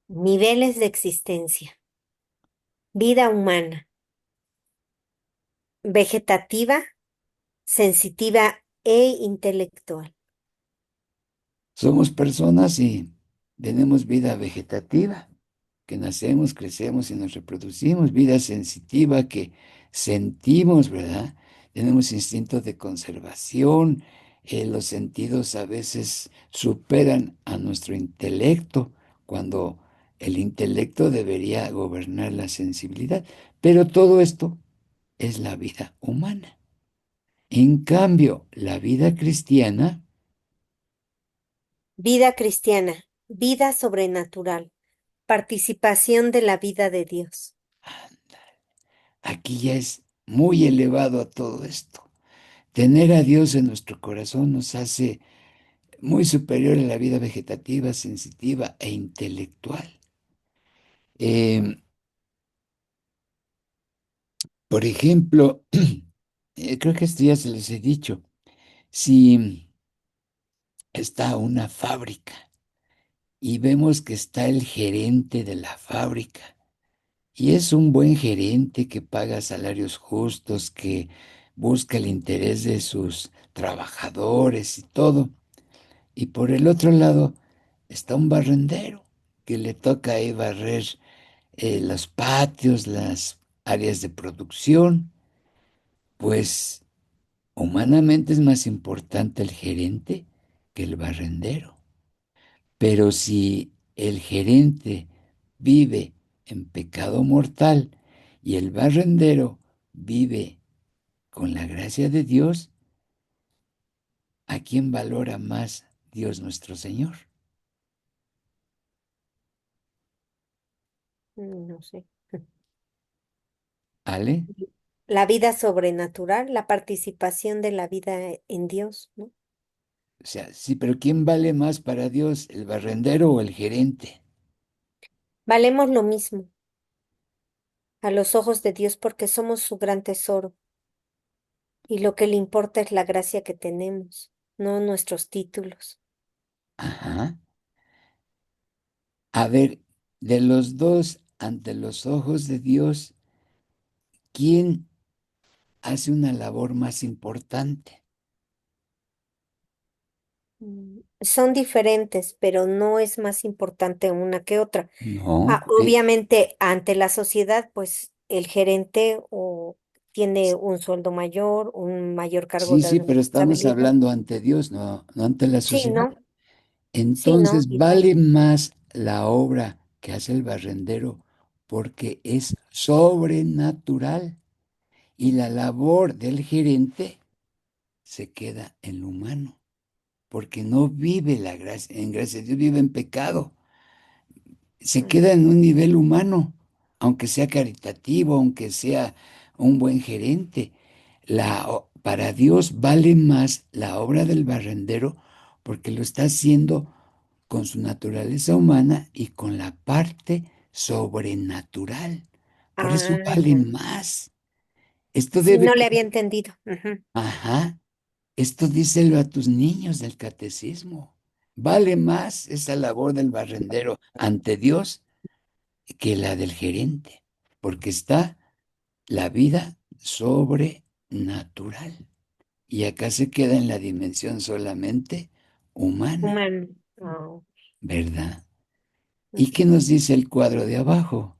Niveles de existencia. Vida humana, vegetativa, sensitiva e intelectual. Somos personas y tenemos vida vegetativa, que nacemos, crecemos y nos reproducimos, vida sensitiva que sentimos, ¿verdad? Tenemos instinto de conservación, los sentidos a veces superan a nuestro intelecto, cuando el intelecto debería gobernar la sensibilidad, pero todo esto es la vida humana. En cambio, la vida cristiana, Vida cristiana, vida sobrenatural, participación de la vida de Dios. aquí ya es muy elevado a todo esto. Tener a Dios en nuestro corazón nos hace muy superior a la vida vegetativa, sensitiva e intelectual. Eh, por ejemplo, creo que esto ya se les he dicho, si está una fábrica y vemos que está el gerente de la fábrica y es un buen gerente que paga salarios justos, que busca el interés de sus trabajadores y todo. Y por el otro lado está un barrendero que le toca ahí barrer los patios, las áreas de producción. Pues humanamente es más importante el gerente que el barrendero. Pero si el gerente vive en pecado mortal y el barrendero vive con la gracia de Dios, ¿a quién valora más Dios nuestro Señor? No sé. ¿Ale? La vida sobrenatural, la participación de la vida en Dios, ¿no? O sea, sí, pero ¿quién vale más para Dios, el barrendero o el gerente? Valemos lo mismo a los ojos de Dios porque somos su gran tesoro y lo que le importa es la gracia que tenemos, no nuestros títulos. Ajá. A ver, de los dos, ante los ojos de Dios, ¿quién hace una labor más importante? Son diferentes, pero no es más importante una que otra. No, Obviamente, ante la sociedad, pues el gerente o tiene un sueldo mayor, un mayor cargo sí, de sí, pero estamos responsabilidad. hablando ante Dios, no, no ante la Sí, sociedad. ¿no? Sí, ¿no? Entonces, Igual. ¿vale más la obra que hace el barrendero porque es sobrenatural y la labor del gerente se queda en lo humano, porque no vive la gracia, en gracia de Dios vive en pecado, se mm, queda en un nivel humano, aunque sea caritativo, aunque sea un buen gerente. Para Dios vale más la obra del barrendero porque lo está haciendo con su naturaleza humana y con la parte sobrenatural. Por eso ah, vale ya. más. Esto Sí, debe, no le había entendido. Ujú. ajá, esto díselo a tus niños del catecismo. Vale más esa labor del barrendero ante Dios que la del gerente, porque está la vida sobrenatural. Y acá se queda en la dimensión solamente humana, Humano. Oh, ¿verdad? ¿Y qué ujú. nos dice el cuadro de abajo?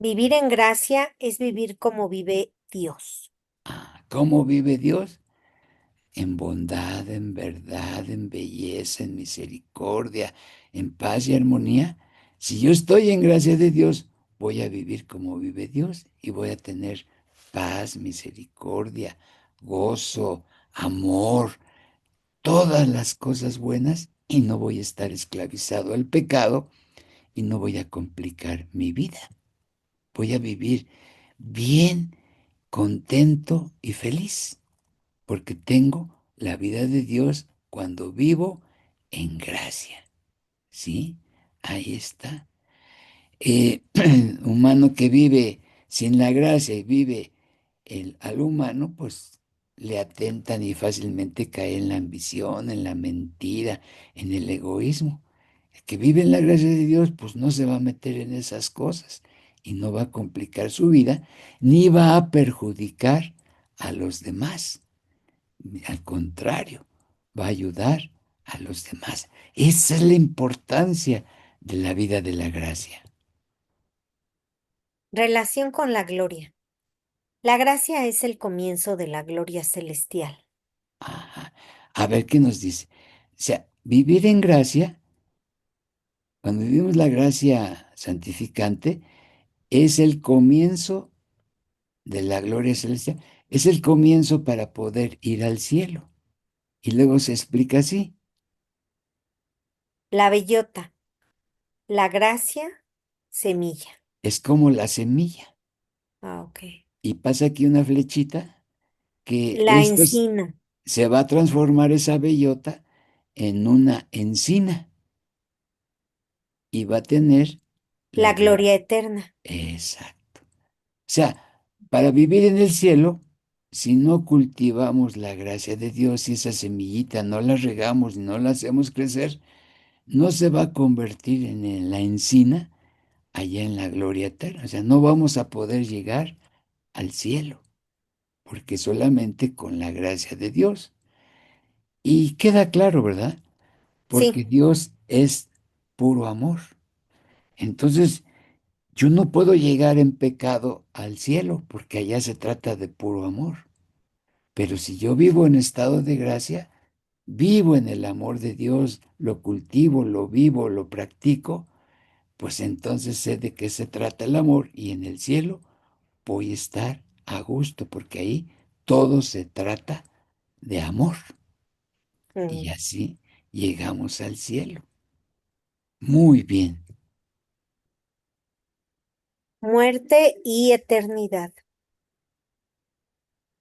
Vivir en gracia es vivir como vive Dios. ¿Cómo vive Dios? En bondad, en verdad, en belleza, en misericordia, en paz y armonía. Si yo estoy en gracia de Dios, voy a vivir como vive Dios y voy a tener paz, misericordia, gozo, amor, todas las cosas buenas y no voy a estar esclavizado al pecado y no voy a complicar mi vida. Voy a vivir bien, contento y feliz porque tengo la vida de Dios cuando vivo en gracia. ¿Sí? Ahí está. Humano que vive sin la gracia y vive al humano, pues le atentan y fácilmente cae en la ambición, en la mentira, en el egoísmo. El que vive en la gracia de Dios, pues no se va a meter en esas cosas y no va a complicar su vida, ni va a perjudicar a los demás. Al contrario, va a ayudar a los demás. Esa es la importancia de la vida de la gracia. Relación con la gloria. La gracia es el comienzo de la gloria celestial. Ajá. A ver qué nos dice. O sea, vivir en gracia, cuando vivimos la gracia santificante, es el comienzo de la gloria celestial. Es el comienzo para poder ir al cielo. Y luego se explica así. La bellota. La gracia, semilla. Es como la semilla. Ah, ok. Y pasa aquí una flechita que La encina. se va a transformar esa bellota en una encina y va a tener la La gloria. gloria eterna. Exacto. O sea, para vivir en el cielo, si no cultivamos la gracia de Dios y esa semillita no la regamos y no la hacemos crecer, no se va a convertir en la encina allá en la gloria eterna. O sea, no vamos a poder llegar al cielo, porque solamente con la gracia de Dios. Y queda claro, ¿verdad? Porque Sí, Dios es puro amor. Entonces, yo no puedo llegar en pecado al cielo, porque allá se trata de puro amor. Pero si yo vivo en estado de gracia, vivo en el amor de Dios, lo cultivo, lo vivo, lo practico, pues entonces sé de qué se trata el amor y en el cielo voy a estar a gusto, porque ahí todo se trata de amor. Y mm, así llegamos al cielo. Muy bien. muerte y eternidad.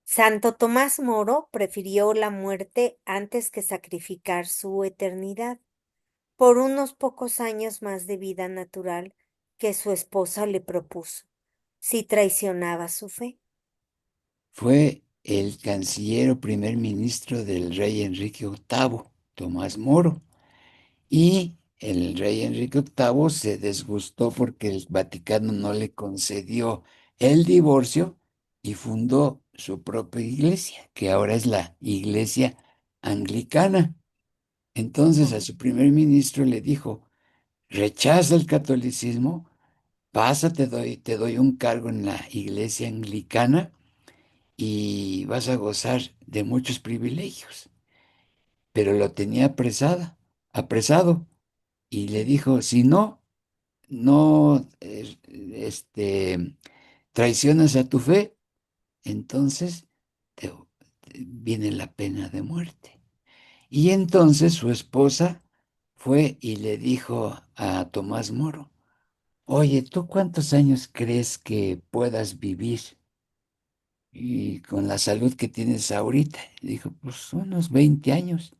Santo Tomás Moro prefirió la muerte antes que sacrificar su eternidad por unos pocos años más de vida natural que su esposa le propuso, si traicionaba su fe. Fue el canciller o primer ministro del rey Enrique VIII, Tomás Moro. Y el rey Enrique VIII se desgustó porque el Vaticano no le concedió el divorcio y fundó su propia iglesia, que ahora es la iglesia anglicana. Entonces a Ujú. su primer ministro le dijo, rechaza el catolicismo, pasa, te doy un cargo en la iglesia anglicana y vas a gozar de muchos privilegios. Pero lo tenía apresado y le dijo, si no, no traicionas a tu fe, entonces te, viene la pena de muerte. Y entonces su esposa fue y le dijo a Tomás Moro, oye, ¿tú cuántos años crees que puedas vivir? Y con la salud que tienes ahorita. Dijo, pues unos 20 años.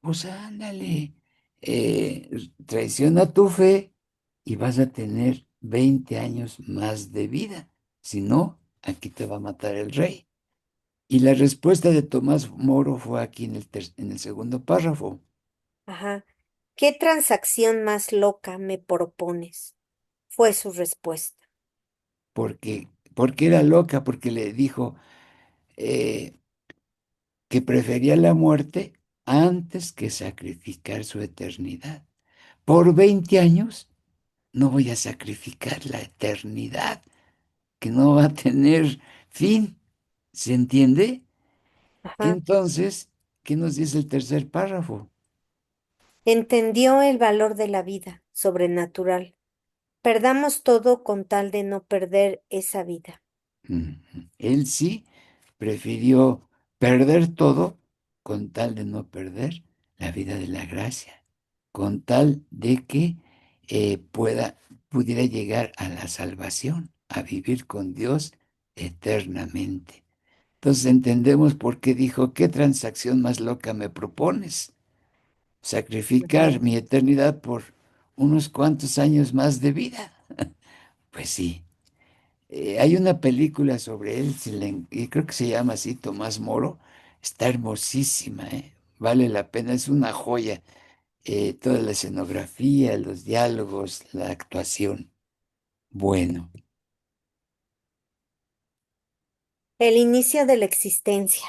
Pues ándale, traiciona tu fe y vas a tener 20 años más de vida. Si no, aquí te va a matar el rey. Y la respuesta de Tomás Moro fue aquí en el segundo párrafo, Ajá. ¿Qué transacción más loca me propones? Fue su respuesta. porque era loca, porque le dijo eh, que prefería la muerte antes que sacrificar su eternidad. Por 20 años no voy a sacrificar la eternidad, que no va a tener fin. ¿Se entiende? Ajá. Entonces, ¿qué nos dice el tercer párrafo? Entendió el valor de la vida sobrenatural. Perdamos todo con tal de no perder esa vida. Él sí prefirió perder todo con tal de no perder la vida de la gracia, con tal de que pudiera llegar a la salvación, a vivir con Dios eternamente. Entonces entendemos por qué dijo, ¿qué transacción más loca me propones? Sacrificar Ujú. mi eternidad por unos cuantos años más de vida. Pues sí. Hay una película sobre él, y creo que se llama así, Tomás Moro. Está hermosísima, ¿eh? Vale la pena, es una joya. Toda la escenografía, los diálogos, la actuación. Bueno, El inicio de la existencia.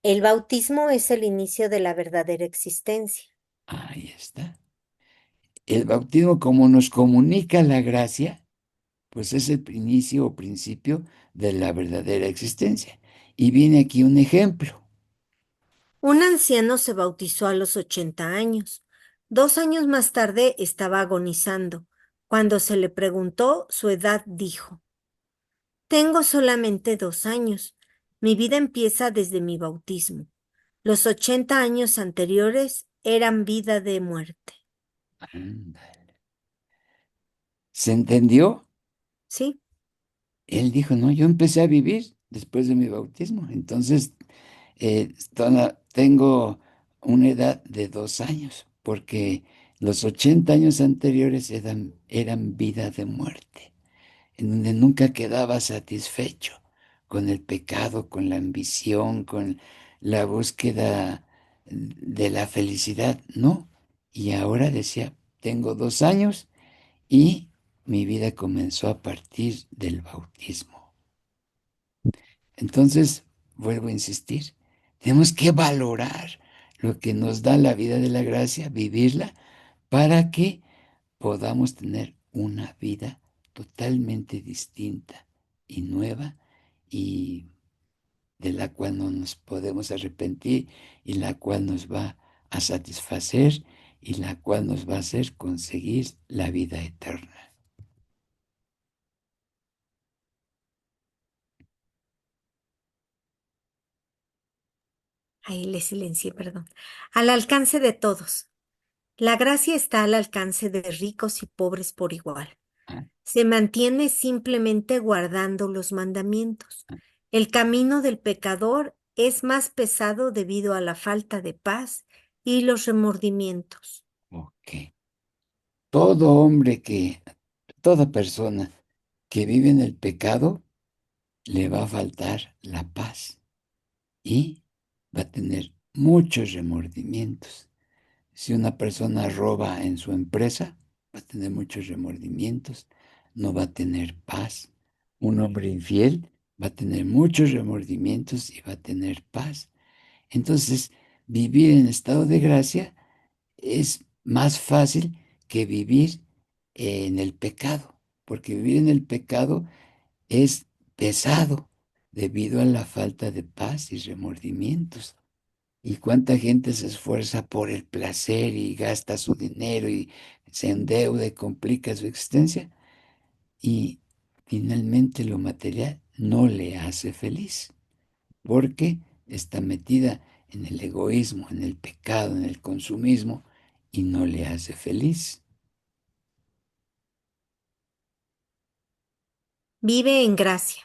El bautismo es el inicio de la verdadera existencia. ahí está. El bautismo, como nos comunica la gracia, pues es el inicio o principio de la verdadera existencia. Y viene aquí un ejemplo. Un anciano se bautizó a los 80 años. 2 años más tarde estaba agonizando. Cuando se le preguntó su edad, dijo, tengo solamente 2 años. Mi vida empieza desde mi bautismo. Los 80 años anteriores eran vida de muerte. Anda. ¿Se entendió? ¿Sí? Él dijo, no, yo empecé a vivir después de mi bautismo. Entonces, tengo una edad de 2 años, porque los 80 años anteriores eran vida de muerte, en donde nunca quedaba satisfecho con el pecado, con la ambición, con la búsqueda de la felicidad. No. Y ahora decía, tengo 2 años y mi vida comenzó a partir del bautismo. Entonces, vuelvo a insistir, tenemos que valorar lo que nos da la vida de la gracia, vivirla, para que podamos tener una vida totalmente distinta y nueva y de la cual no nos podemos arrepentir y la cual nos va a satisfacer y la cual nos va a hacer conseguir la vida eterna. Ahí le silencié, perdón. Al alcance de todos. La gracia está al alcance de ricos y pobres por igual. ¿Ah? Se mantiene simplemente guardando los mandamientos. El camino del pecador es más pesado debido a la falta de paz y los remordimientos. Ok. Todo hombre toda persona que vive en el pecado, le va a faltar la paz y va a tener muchos remordimientos. Si una persona roba en su empresa, va a tener muchos remordimientos, no va a tener paz. Un hombre infiel va a tener muchos remordimientos y va a tener paz. Entonces, vivir en estado de gracia es más fácil que vivir en el pecado, porque vivir en el pecado es pesado debido a la falta de paz y remordimientos. Y cuánta gente se esfuerza por el placer y gasta su dinero y se endeuda y complica su existencia. Y finalmente lo material no le hace feliz porque está metida en el egoísmo, en el pecado, en el consumismo y no le hace feliz. Vive en gracia.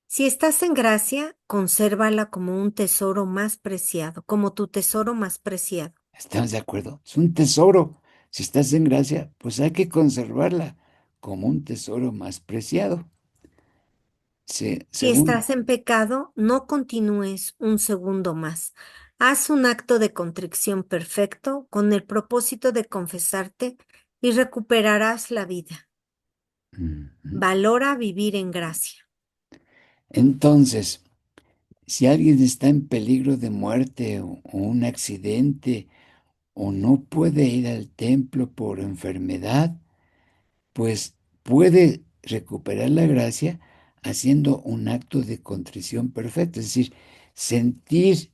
Si estás en gracia, consérvala como un tesoro más preciado, como tu tesoro más preciado. ¿Estamos de acuerdo? Es un tesoro. Si estás en gracia, pues hay que conservarla como un tesoro más preciado. Si Según, estás en pecado, no continúes un segundo más. Haz un acto de contrición perfecto con el propósito de confesarte y recuperarás la vida. Ujú. Valora vivir en gracia. Entonces, si alguien está en peligro de muerte o un accidente o no puede ir al templo por enfermedad, pues puede recuperar la gracia haciendo un acto de contrición perfecta, es decir, sentir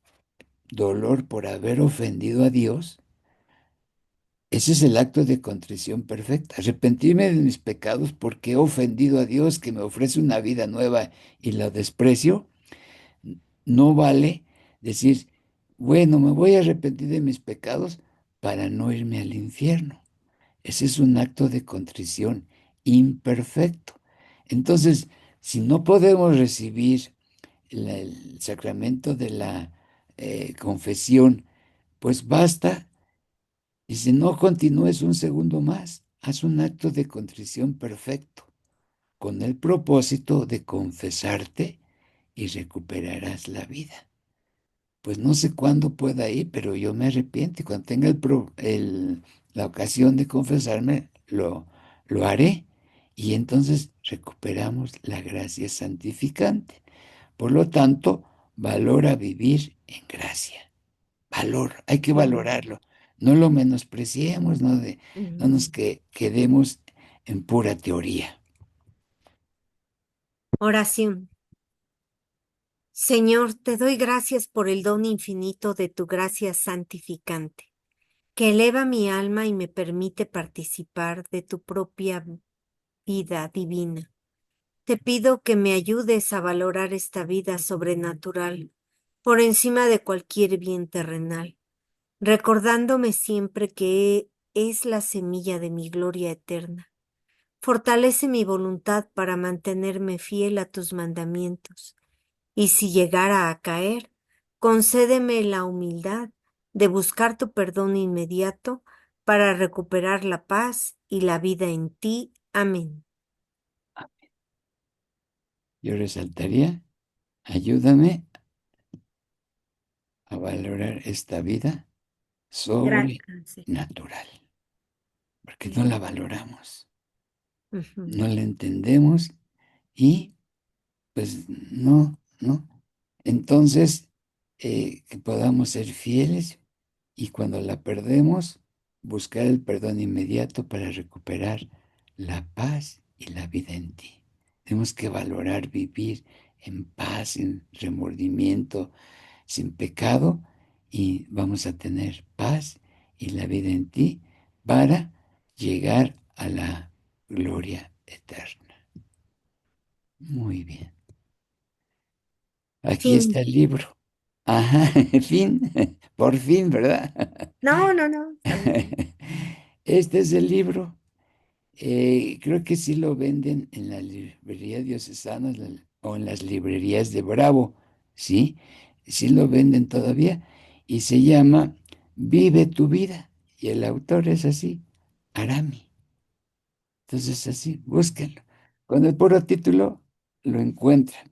dolor por haber ofendido a Dios. Ese es el acto de contrición perfecta. Arrepentirme de mis pecados porque he ofendido a Dios que me ofrece una vida nueva y la desprecio. No vale decir, bueno, me voy a arrepentir de mis pecados para no irme al infierno. Ese es un acto de contrición imperfecto. Entonces, si no podemos recibir el sacramento de la confesión, pues basta. Dice, no continúes un segundo más, haz un acto de contrición perfecto, con el propósito de confesarte y recuperarás la vida. Pues no sé cuándo pueda ir, pero yo me arrepiento y cuando tenga la ocasión de confesarme, lo haré. Y entonces recuperamos la gracia santificante. Por lo tanto, valora vivir en gracia. Valor, hay que Mm, valorarlo. No lo menospreciemos, no nos mm. quedemos en pura teoría. Oración. Señor, te doy gracias por el don infinito de tu gracia santificante, que eleva mi alma y me permite participar de tu propia vida divina. Te pido que me ayudes a valorar esta vida sobrenatural por encima de cualquier bien terrenal, recordándome siempre que es la semilla de mi gloria eterna. Fortalece mi voluntad para mantenerme fiel a tus mandamientos, y si llegara a caer, concédeme la humildad de buscar tu perdón inmediato para recuperar la paz y la vida en ti. Amén. Yo resaltaría, ayúdame a valorar esta vida Gracias. sobrenatural, porque no la Ujú, valoramos, ujú. no la entendemos y pues no, ¿no? Entonces, que podamos ser fieles y cuando la perdemos, buscar el perdón inmediato para recuperar la paz y la vida en ti. Tenemos que valorar vivir en paz, sin remordimiento, sin pecado, y vamos a tener paz y la vida en ti para llegar a la gloria eterna. Muy bien. Aquí está Fin. el libro. Ajá, fin, por fin, ¿verdad? No, no, no, está bien. Este es el libro. Creo que sí lo venden en la librería diocesana o en las librerías de Bravo, ¿sí? Sí lo venden todavía y se llama Vive tu vida y el autor es así, Arami. Entonces así, búsquenlo. Con el puro título lo encuentran.